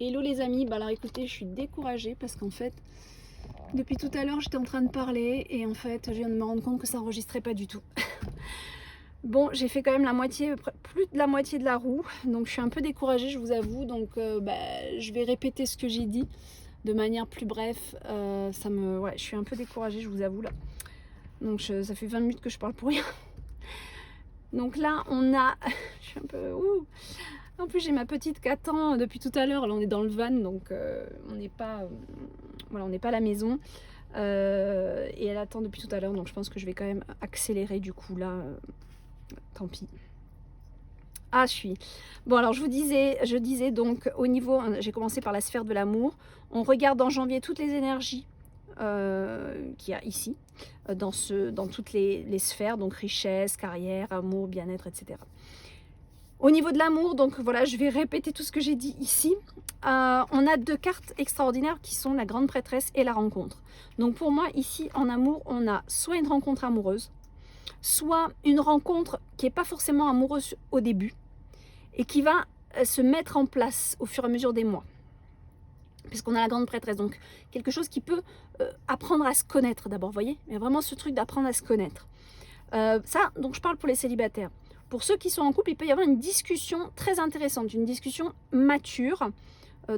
Hello les amis, bah alors écoutez, je suis découragée parce qu'en fait, depuis tout à l'heure, j'étais en train de parler et en fait, je viens de me rendre compte que ça enregistrait pas du tout. Bon, j'ai fait quand même la moitié, plus de la moitié de la roue, donc je suis un peu découragée, je vous avoue. Donc, je vais répéter ce que j'ai dit de manière plus bref. Ouais, je suis un peu découragée, je vous avoue là. Donc, ça fait 20 minutes que je parle pour rien. Donc là, je suis un peu. En plus, j'ai ma petite qui attend depuis tout à l'heure. Là, on est dans le van, donc on n'est pas, voilà, on n'est pas à la maison. Et elle attend depuis tout à l'heure, donc je pense que je vais quand même accélérer du coup là. Tant pis. Ah, je suis. Bon, alors je disais donc au niveau, j'ai commencé par la sphère de l'amour. On regarde en janvier toutes les énergies qu'il y a ici, dans toutes les sphères, donc richesse, carrière, amour, bien-être, etc. Au niveau de l'amour, donc voilà, je vais répéter tout ce que j'ai dit ici. On a deux cartes extraordinaires qui sont la grande prêtresse et la rencontre. Donc pour moi, ici, en amour, on a soit une rencontre amoureuse, soit une rencontre qui n'est pas forcément amoureuse au début et qui va se mettre en place au fur et à mesure des mois. Puisqu'on a la grande prêtresse, donc quelque chose qui peut apprendre à se connaître d'abord, vous voyez. Il y a vraiment ce truc d'apprendre à se connaître. Ça, donc je parle pour les célibataires. Pour ceux qui sont en couple, il peut y avoir une discussion très intéressante, une discussion mature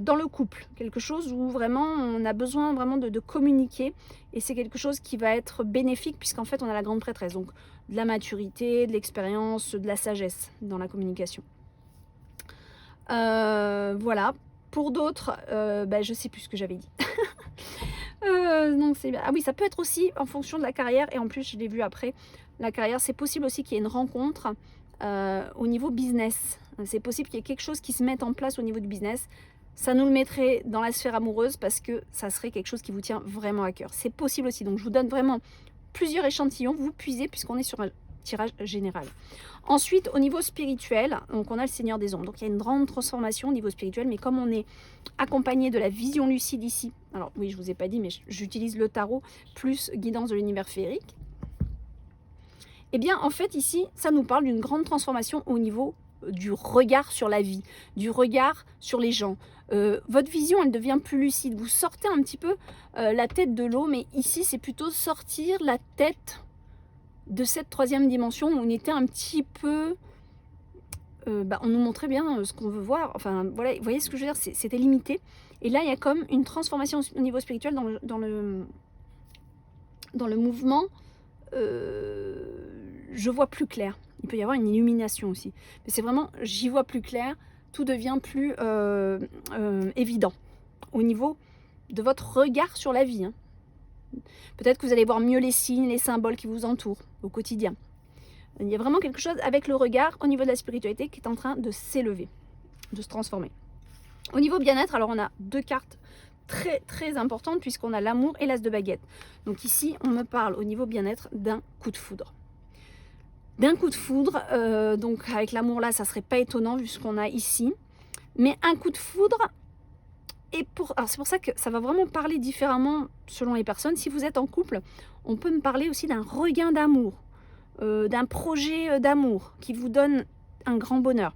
dans le couple. Quelque chose où vraiment on a besoin vraiment de communiquer et c'est quelque chose qui va être bénéfique puisqu'en fait on a la grande prêtresse. Donc de la maturité, de l'expérience, de la sagesse dans la communication. Voilà. Pour d'autres, je sais plus ce que j'avais dit. Donc ah oui, ça peut être aussi en fonction de la carrière et en plus je l'ai vu après. La carrière, c'est possible aussi qu'il y ait une rencontre au niveau business. C'est possible qu'il y ait quelque chose qui se mette en place au niveau du business. Ça nous le mettrait dans la sphère amoureuse parce que ça serait quelque chose qui vous tient vraiment à cœur. C'est possible aussi. Donc je vous donne vraiment plusieurs échantillons. Vous puisez puisqu'on est sur un tirage général. Ensuite, au niveau spirituel, donc on a le Seigneur des Ombres. Donc il y a une grande transformation au niveau spirituel, mais comme on est accompagné de la vision lucide ici, alors oui, je vous ai pas dit, mais j'utilise le tarot plus guidance de l'univers féerique. Eh bien, en fait, ici, ça nous parle d'une grande transformation au niveau du regard sur la vie, du regard sur les gens. Votre vision, elle devient plus lucide. Vous sortez un petit peu la tête de l'eau, mais ici, c'est plutôt sortir la tête de cette troisième dimension où on était un petit peu... on nous montrait bien ce qu'on veut voir. Enfin, voilà, vous voyez ce que je veux dire, c'était limité. Et là, il y a comme une transformation au niveau spirituel dans le mouvement. Je vois plus clair. Il peut y avoir une illumination aussi. Mais c'est vraiment, j'y vois plus clair. Tout devient plus évident au niveau de votre regard sur la vie. Hein. Peut-être que vous allez voir mieux les signes, les symboles qui vous entourent au quotidien. Il y a vraiment quelque chose avec le regard au niveau de la spiritualité qui est en train de s'élever, de se transformer. Au niveau bien-être, alors on a deux cartes très très importantes puisqu'on a l'amour et l'as de baguette. Donc ici, on me parle au niveau bien-être d'un coup de foudre. D'un coup de foudre, donc avec l'amour là, ça serait pas étonnant vu ce qu'on a ici. Mais un coup de foudre, alors c'est pour ça que ça va vraiment parler différemment selon les personnes. Si vous êtes en couple, on peut me parler aussi d'un regain d'amour. D'un projet d'amour qui vous donne un grand bonheur.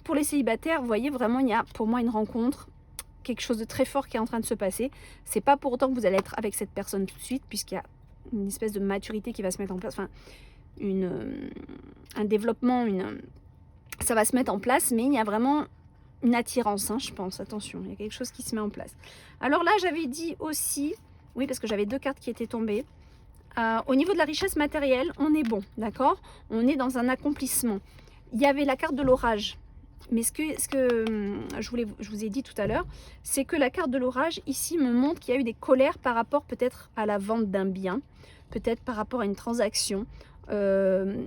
Pour les célibataires, vous voyez, vraiment, il y a pour moi une rencontre, quelque chose de très fort qui est en train de se passer. C'est pas pour autant que vous allez être avec cette personne tout de suite, puisqu'il y a une espèce de maturité qui va se mettre en place, enfin, un développement, ça va se mettre en place, mais il y a vraiment une attirance, hein, je pense, attention, il y a quelque chose qui se met en place. Alors là, j'avais dit aussi, oui, parce que j'avais deux cartes qui étaient tombées, au niveau de la richesse matérielle, on est bon, d'accord? On est dans un accomplissement. Il y avait la carte de l'orage. Mais ce que je vous ai dit tout à l'heure, c'est que la carte de l'orage, ici, me montre qu'il y a eu des colères par rapport peut-être à la vente d'un bien, peut-être par rapport à une transaction, une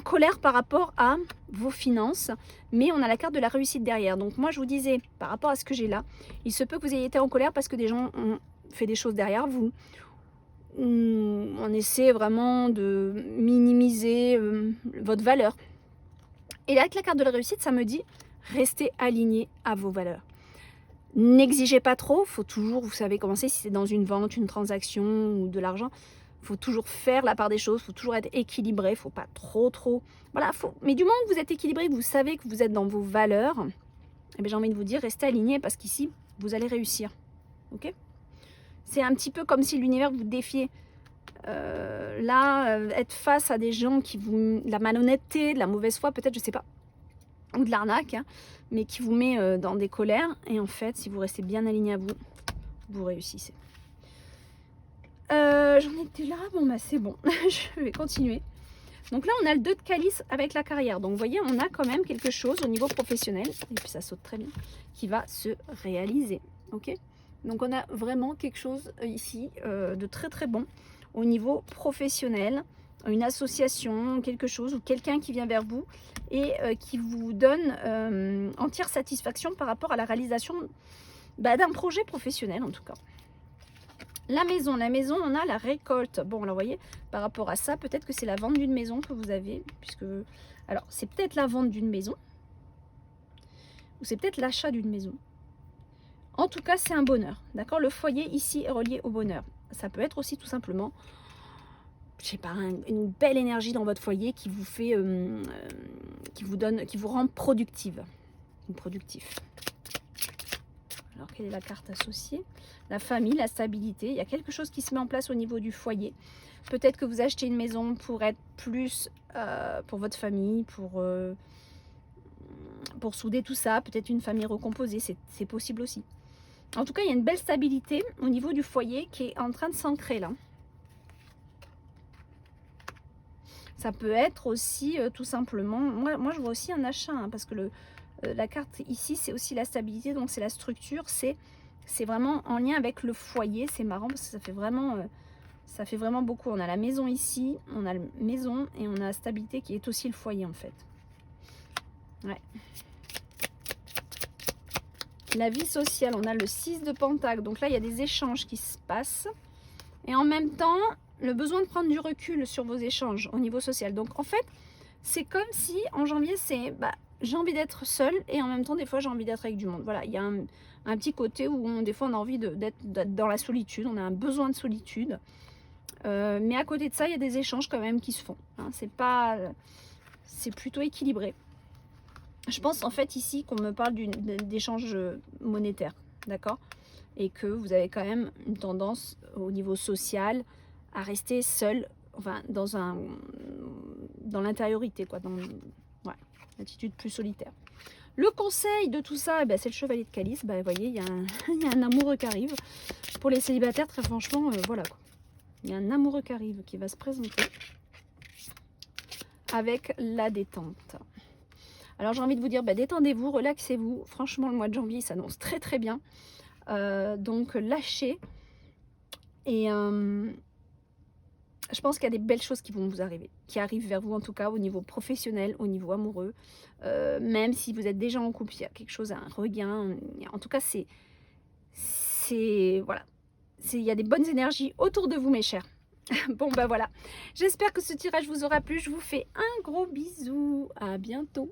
colère par rapport à vos finances, mais on a la carte de la réussite derrière. Donc moi, je vous disais, par rapport à ce que j'ai là, il se peut que vous ayez été en colère parce que des gens ont fait des choses derrière vous, on essaie vraiment de minimiser votre valeur. Et là, avec la carte de la réussite, ça me dit restez aligné à vos valeurs. N'exigez pas trop, faut toujours, vous savez comment c'est, si c'est dans une vente, une transaction ou de l'argent, faut toujours faire la part des choses, faut toujours être équilibré, faut pas trop. Voilà, mais du moment que vous êtes équilibré, vous savez que vous êtes dans vos valeurs, eh bien, j'ai envie de vous dire, restez alignés parce qu'ici, vous allez réussir. Ok? C'est un petit peu comme si l'univers vous défiait. Être face à des gens qui vous... de la malhonnêteté, de la mauvaise foi, peut-être, je sais pas, ou de l'arnaque, hein, mais qui vous met dans des colères. Et en fait, si vous restez bien aligné à vous, vous réussissez. J'en étais là, bon bah c'est bon, je vais continuer. Donc là, on a le 2 de calice avec la carrière. Donc vous voyez, on a quand même quelque chose au niveau professionnel, et puis ça saute très bien, qui va se réaliser. Ok? Donc on a vraiment quelque chose ici de très très bon au niveau professionnel, une association, quelque chose, ou quelqu'un qui vient vers vous et qui vous donne entière satisfaction par rapport à la réalisation d'un projet professionnel en tout cas. La maison, on a la récolte. Bon, là, vous voyez, par rapport à ça, peut-être que c'est la vente d'une maison que vous avez, puisque... Alors, c'est peut-être la vente d'une maison, ou c'est peut-être l'achat d'une maison. En tout cas, c'est un bonheur, d'accord? Le foyer, ici, est relié au bonheur. Ça peut être aussi, tout simplement, je sais pas, une belle énergie dans votre foyer qui vous fait... qui vous rend productive. Ou productif. Alors, quelle est la carte associée? La famille, la stabilité. Il y a quelque chose qui se met en place au niveau du foyer. Peut-être que vous achetez une maison pour être plus pour votre famille, pour souder tout ça. Peut-être une famille recomposée, c'est possible aussi. En tout cas, il y a une belle stabilité au niveau du foyer qui est en train de s'ancrer là. Ça peut être aussi tout simplement... Moi, je vois aussi un achat, hein, parce que la carte ici, c'est aussi la stabilité, donc c'est la structure, c'est vraiment en lien avec le foyer. C'est marrant parce que ça fait vraiment beaucoup. On a la maison ici, on a la maison et on a la stabilité qui est aussi le foyer en fait. Ouais. La vie sociale, on a le 6 de Pentacle, donc là il y a des échanges qui se passent. Et en même temps, le besoin de prendre du recul sur vos échanges au niveau social. Donc en fait, c'est comme si en janvier, c'est... j'ai envie d'être seule et en même temps, des fois, j'ai envie d'être avec du monde. Voilà, il y a un petit côté où des fois, on a envie d'être dans la solitude. On a un besoin de solitude. Mais à côté de ça, il y a des échanges quand même qui se font. Hein. C'est plutôt équilibré. Je pense en fait ici qu'on me parle d'échanges monétaires. D'accord? Et que vous avez quand même une tendance au niveau social à rester seul, enfin, dans l'intériorité, quoi, l'attitude plus solitaire. Le conseil de tout ça, c'est le chevalier de calice. Vous voyez, il y a un amoureux qui arrive. Pour les célibataires, très franchement, voilà quoi. Il y a un amoureux qui arrive, qui va se présenter avec la détente. Alors j'ai envie de vous dire, détendez-vous, relaxez-vous. Franchement, le mois de janvier s'annonce très très bien. Donc lâchez. Et je pense qu'il y a des belles choses qui vont vous arriver, qui arrivent vers vous en tout cas au niveau professionnel, au niveau amoureux. Même si vous êtes déjà en couple, il y a quelque chose, un regain. En tout cas, voilà. Il y a des bonnes énergies autour de vous, mes chers. Bon, voilà. J'espère que ce tirage vous aura plu. Je vous fais un gros bisou. À bientôt.